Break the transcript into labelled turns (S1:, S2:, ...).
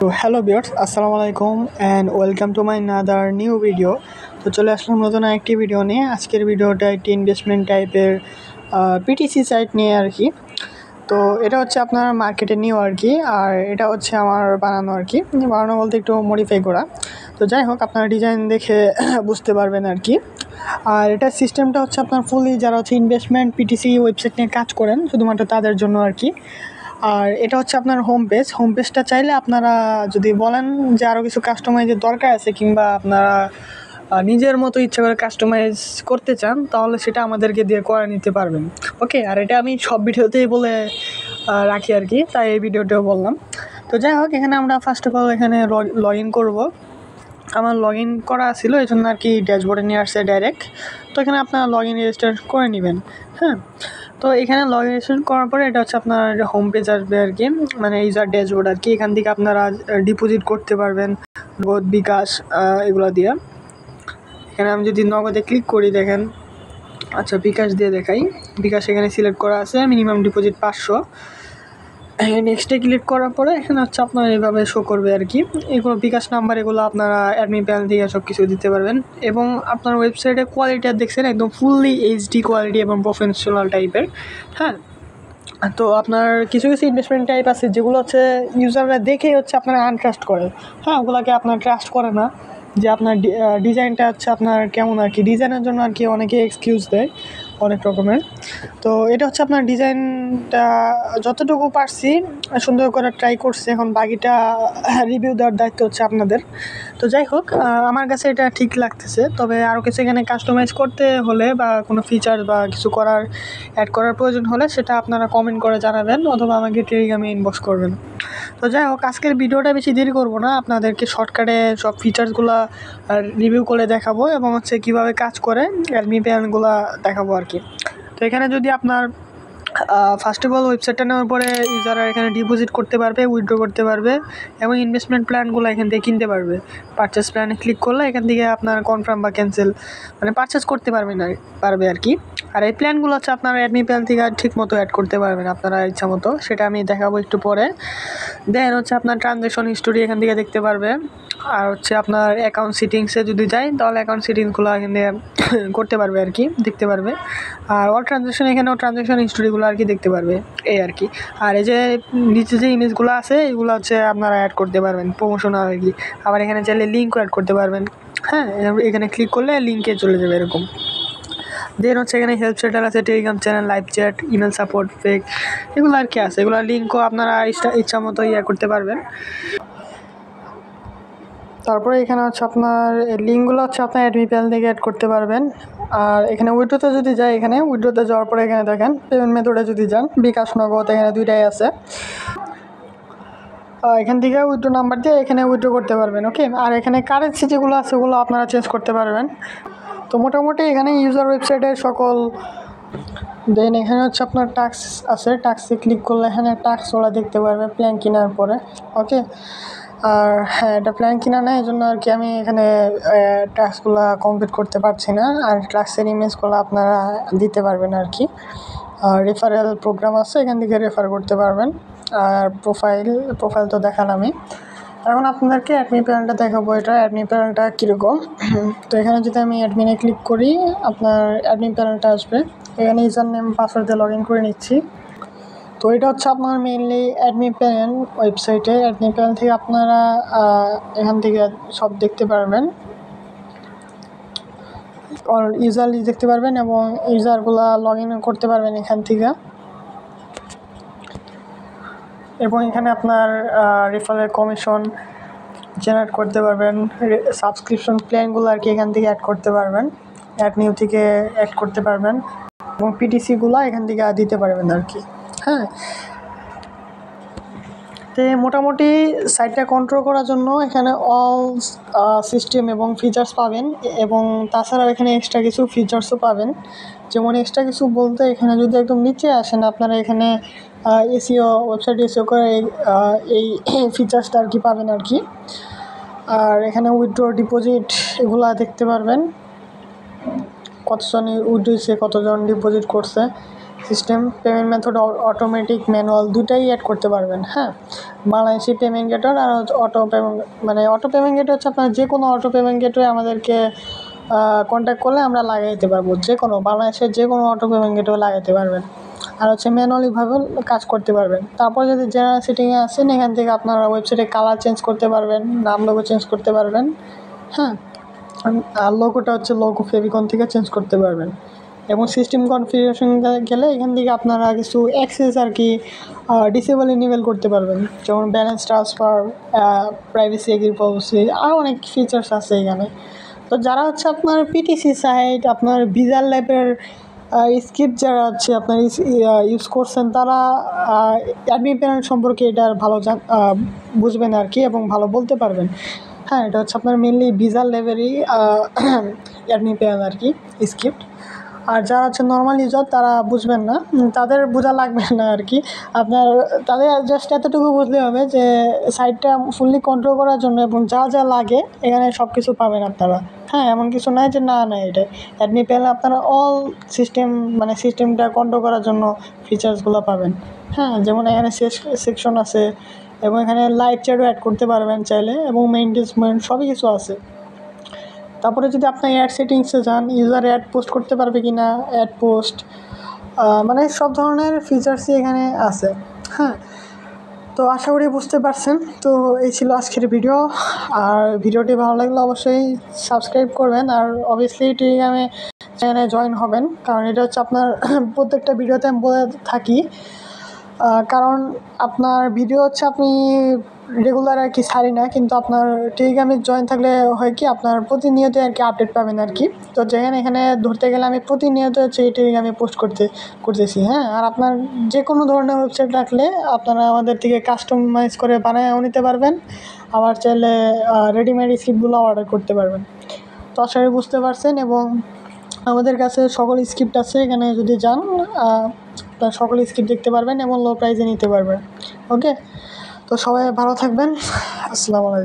S1: তো hello viewers, আসসালামু আলাইকুম and welcome to my another new video. তো চলে আসলাম নতুন একটি ভিডিও নিয়ে। আজকের ভিডিওটা একটি ইনভেস্টমেন্ট টাইপের পিটিসি সাইট নিয়ে আর কি। তো এটা হচ্ছে আপনার মার্কেটে নিউ আর কি, আর এটা হচ্ছে আমার বানানো আর কি। বানানো বলতে একটু মডিফাই করা। তো যাই হোক, আপনারা ডিজাইন দেখে বুঝতে পারবেন আর কি। আর এটার সিস্টেমটা হচ্ছে আপনার ফুলি যারা হচ্ছে ইনভেস্টমেন্ট পিটিসি ওয়েবসাইট নিয়ে কাজ করেন শুধুমাত্র তাদের জন্য আর কি। আর এটা হচ্ছে আপনার হোম পেজটা চাইলে আপনারা যদি বলেন যে আরও কিছু কাস্টমাইজের দরকার আছে কিংবা আপনারা নিজের মতো ইচ্ছা করে কাস্টমাইজ করতে চান, তাহলে সেটা আমাদেরকে দিয়ে করে নিতে পারবেন। ওকে, আর এটা আমি সব ভিডিওতেই বলে রাখি আর কি, তাই এই ভিডিওটাও বললাম। তো যাই হোক, এখানে আমরা ফার্স্ট অফ অল এখানে লগ ইন করবো। আমার লগ ইন করা ছিল, এই জন্য আর কি ড্যাশবোর্ডে নিয়ে আসছে ডাইরেক্ট। তো এখানে আপনারা লগ ইন রেজিস্টার করে নেবেন। হ্যাঁ, তো এখানে লগ ইন রেজিস্ট্রেশন করার পরে এটা হচ্ছে আপনার হোম পেজ আসবে আর কি, মানে ইউজার ড্যাশবোর্ড আর কি। এখান থেকে আপনারা ডিপোজিট করতে পারবেন নগদ, বিকাশ, এগুলো দিয়ে। এখানে আমি যদি নগদে ক্লিক করি, দেখেন, আচ্ছা বিকাশ দিয়ে দেখাই। বিকাশ এখানে সিলেক্ট করা আছে, মিনিমাম ডিপোজিট 500। নেক্সটে ক্লিক করার পরে এখানে হচ্ছে আপনার এইভাবে শো করবে আর কি। এগুলো বিকাশ নাম্বার, এগুলো আপনারা অ্যাডমিন প্যানেল থেকে সব কিছু দিতে পারবেন। এবং আপনার ওয়েবসাইটের কোয়ালিটি দেখছেন একদম ফুললি এইচডি কোয়ালিটি এবং প্রফেশনাল টাইপের। হ্যাঁ, তো আপনার কিছু কিছু ইনভেস্টমেন্ট টাইপ আছে যেগুলো হচ্ছে ইউজাররা দেখেই হচ্ছে আপনারা আনট্রাস্ট করে। হ্যাঁ, ওগুলোকে আপনার ট্রাস্ট করে না, যে আপনার ডিজাইনটা হচ্ছে আপনার কেমন আর কি। ডিজাইনের জন্য আর কি অনেকে এক্সকিউজ দেয় অনেক রকমের। তো এটা হচ্ছে আপনার ডিজাইনটা যতটুকু পারছি সুন্দর করে ট্রাই করছি, এখন বাকিটা রিভিউ দেওয়ার দায়িত্ব হচ্ছে আপনাদের। তো যাই হোক, আমার কাছে এটা ঠিক লাগতেছে। তবে আরও কিছু এখানে কাস্টমাইজ করতে হলে বা কোনো ফিচার বা কিছু অ্যাড করার প্রয়োজন হলে সেটা আপনারা কমেন্ট করে জানাবেন, অথবা আমাকে টেলিগ্রামে ইনবক্স করবেন। তো যাই হোক, আজকের ভিডিওটা বেশি দেরি করবো না, আপনাদেরকে শর্টকাটে সব ফিচার্সগুলো রিভিউ করে দেখাবো এবং হচ্ছে কীভাবে কাজ করে অ্যাডমিন প্যানেলগুলো দেখাবো আর কি। তো এখানে যদি আপনার ফার্স্ট অফ অল ওয়েবসাইটটা নেওয়ার পরে ইউজাররা এখানে ডিপোজিট করতে পারবে, উইথড্র করতে পারবে এবং ইনভেস্টমেন্ট প্ল্যানগুলো এখান থেকে কিনতে পারবে। পারচেস প্ল্যানে ক্লিক করলে এখান থেকে আপনার কনফার্ম বা ক্যান্সেল মানে পারচেস করতে পারবে আর কি। আর এই প্ল্যানগুলো হচ্ছে আপনারা অ্যাডমিন প্ল্যান থেকে ঠিক মতো অ্যাড করতে পারবেন আপনারা ইচ্ছা মতো, সেটা আমি দেখাবো একটু পরে। দেন হচ্ছে আপনার ট্রানজ্যাকশন হিস্টোরি এখান থেকে দেখতে পারবে। আর হচ্ছে আপনার অ্যাকাউন্ট সিটিংসে যদি যাই, তাহলে অ্যাকাউন্ট সিটিংসগুলো এখান থেকে করতে পারবে আর কি, দেখতে পারবে। আর অল ট্রানজ্যাকশন, এখানেও ট্রানজ্যাকশন হিস্টোরিগুলো আর কি দেখতে পারবে, এই আর কি। আর এই যে নিচে যে ইমেজগুলো আছে এগুলো হচ্ছে আপনারা অ্যাড করতে পারবেন প্রমোশনাল আর কি। আবার এখানে চাইলে লিঙ্কও অ্যাড করতে পারবেন। হ্যাঁ, এখানে ক্লিক করলে লিঙ্কে চলে যাবে এরকম। দেন হচ্ছে এখানে হেল্প সেন্টার আছে, Telegram channel, live chat, email support, fake, এগুলো আর কি আছে। এগুলো লিঙ্কও আপনারা ইচ্ছা মতো করতে পারবেন। তারপরে এখানে হচ্ছে আপনার লিঙ্কগুলো হচ্ছে আপনার অ্যাডমিন প্যানেল থেকে অ্যাড করতে পারবেন। আর এখানে উইড্রোতে যদি যাই, এখানে উইড্রোতে যাওয়ার পরে এখানে দেখেন পেমেন্ট মেথডে যদি যান, বিকাশ, নগদ, এখানে দুইটাই আছে। এখান থেকে উইড্রো নাম্বার দিয়ে এখানে উইড্রো করতে পারবেন। ওকে, আর এখানে কারেন্সি যেগুলো আছে ওগুলো আপনারা চেঞ্জ করতে পারবেন। তো মোটামুটি এখানে ইউজার ওয়েবসাইটের সকল। দেন এখানে হচ্ছে আপনার টাস্ক আছে, টাস্কে ক্লিক করলে এখানে টাস্ক ওরা দেখতে পারবে প্ল্যান কেনার পরে। ওকে, আর হ্যাঁ, এটা প্ল্যান কিনা না, এই জন্য আর কি আমি এখানে টাস্কগুলো কমপ্লিট করতে পারছি না। আর টাস্কের ইমেজগুলো আপনারা দিতে পারবেন আর কি। আর রেফারেল প্রোগ্রাম আছে, এখান থেকে রেফার করতে পারবেন। আর প্রোফাইল তো দেখান আমি। এখন আপনাদেরকে অ্যাডমিন প্যানেলটা দেখাবো। এটা অ্যাডমিন প্যানেলটা কীরকম। তো এখানে যদি আমি অ্যাডমিনে ক্লিক করি, আপনার অ্যাডমিন প্যানেলটা আসবে। এখানে ইউজার নেম, পাসওয়ার্ড দিয়ে লগ ইন করে নিচ্ছি। তো এটা হচ্ছে আপনার মেইনলি অ্যাডমিন প্যানেল ওয়েবসাইটে। অ্যাডমিন প্যানেল থেকে আপনারা এখান থেকে সব দেখতে পারবেন, ইউজার লিস্ট দেখতে পারবেন এবং ইউজারগুলো লগ ইন করতে পারবেন এখান থেকে। এবং এখানে আপনার রেফারেল কমিশন জেনারেট করতে পারবেন। সাবস্ক্রিপশন প্ল্যানগুলো আর কি এখান থেকে অ্যাড করতে পারবেন, অ্যাড নিউ থেকে অ্যাড করতে পারবেন এবং পিটিসিগুলো এখান থেকে দিতে পারবেন আর কি। হ্যাঁ, তো মোটামুটি সাইটটা কন্ট্রোল করার জন্য এখানে অল সিস্টেম এবং ফিচার্স পাবেন। এবং তাছাড়াও এখানে এক্সট্রা কিছু ফিচার্সও পাবেন। যেমন এক্সট্রা কিছু বলতে, এখানে যদি একদম নিচে আসেন আপনারা এখানে এসইও, ওয়েবসাইট এসইও করে এই ফিচার্সটা আর কি পাবেন আর কি। আর এখানে উইথড্র, ডিপোজিট এগুলা দেখতে পারবেন, কতজন উইথড্র হয়েছে, কতজন ডিপোজিট করছে। System payment method automatic manual দুটাই অ্যাড করতে পারবেন। হ্যাঁ, বাংলাদেশি পেমেন্ট গেটওয়ে আর অটো পেমেন্ট, মানে অটো পেমেন্ট গেটওয়ে হচ্ছে আপনার যে কোনো অটো পেমেন্ট গেটওয়ে আমাদেরকে কন্ট্যাক্ট করলে আমরা লাগাইতে পারবো, যে কোনো বাংলাদেশের যে কোনো অটো পেমেন্ট গেটওয়ে লাগাইতে পারবেন। আর হচ্ছে ম্যানুয়ালিভাবেও কাজ করতে পারবেন। তারপর যদি জেনারেল সেটিংয়ে আসেন, এখান থেকে আপনারা ওয়েবসাইটে কালার চেঞ্জ করতে পারবেন, নাম লোগো চেঞ্জ করতে পারবেন। হ্যাঁ, আর লোগোটা হচ্ছে লোগো ফেভিকন থেকে চেঞ্জ করতে পারবেন। এবং সিস্টেম কনফিগারেশন গেলে এখান থেকে আপনারা কিছু অ্যাক্সেস আর কি ডিসেবল ইনেবল করতে পারবেন, যেমন balance transfer, privacy agree policy, আরও অনেক ফিচার্স আছে এখানে। তো যারা হচ্ছে আপনার পিটিসি সাইট, আপনার ভিজার ল্যাবের স্ক্রিপ্ট যারা হচ্ছে আপনার ইউজ করছেন, তারা অ্যাডমিন প্যানেল সম্পর্কে এটার ভালো বুঝবেন আর কি, এবং ভালো বলতে পারবেন। হ্যাঁ, এটা হচ্ছে আপনার মেনলি ভিজার লেভেলই অ্যাডমিন প্যানেল আর কি স্ক্রিপ্ট। আর যারা হচ্ছে নর্মাল ইউজার তারা বুঝবেন না, তাদের বোঝা লাগবে না আর কি। আপনার তাদের জাস্ট এতটুকু বুঝলে হবে যে সাইটটা ফুললি কন্ট্রোল করার জন্য এবং যা যা লাগে এখানে সব কিছু পাবেন আপনারা। হ্যাঁ, এমন কিছু নাই যে না এটা অ্যাডমিন প্যানেলে আপনারা অল সিস্টেম, মানে সিস্টেমটা কন্ট্রোল করার জন্য ফিচার্সগুলো পাবেন। হ্যাঁ, যেমন এখানে সেকশন আছে এবং এখানে লাইভ চ্যাটও অ্যাড করতে পারবেন চাইলে, এবং মেইনটেনেন্স সবই কিছু আছে। তারপরে যদি আপনি অ্যাড সেটিংসে যান, ইউজার অ্যাড পোস্ট করতে পারবে কি না, অ্যাড পোস্ট, মানে সব ধরনের ফিচার্সই এখানে আছে। হ্যাঁ, তো আশা করি বুঝতে পারছেন। তো এই ছিল আজকের ভিডিও। আর ভিডিওটি ভালো লাগলে অবশ্যই সাবস্ক্রাইব করবেন, আর অবভিয়াসলি টেলিগ্রামে চ্যানেলে জয়েন হবেন, কারণ এটা হচ্ছে আপনার প্রত্যেকটা ভিডিওতে আমি বলে থাকি। কারণ আপনার ভিডিও হচ্ছে আপনি রেগুলার আর কি ছাড়ি না, কিন্তু আপনার টেলিগ্রামে জয়েন থাকলে হয় কি আপনার প্রতিনিয়ত আর কি আপডেট পাবেন আর কি। তো যেখানে এখানে ধরতে গেলে আমি প্রতিনিয়ত হচ্ছে এই টেলিগ্রামে পোস্ট করতেছি। হ্যাঁ, আর আপনার যে কোনো ধরনের ওয়েবসাইট রাখলে আপনারা আমাদের থেকে কাস্টমাইজ করে বানায়ও নিতে পারবেন, আবার চাইলে রেডিমেড স্ক্রিপ্টগুলো অর্ডার করতে পারবেন। তো আশা করি বুঝতে পারছেন, এবং আমাদের কাছে সকল স্ক্রিপ্ট আছে, এখানে যদি যান সকল স্ক্রিপ্ট দেখতে পারবেন এবং লো প্রাইসে নিতে পারবেন। ওকে, তো সবাই ভালো থাকবেন। আসসালামু আলাইকুম।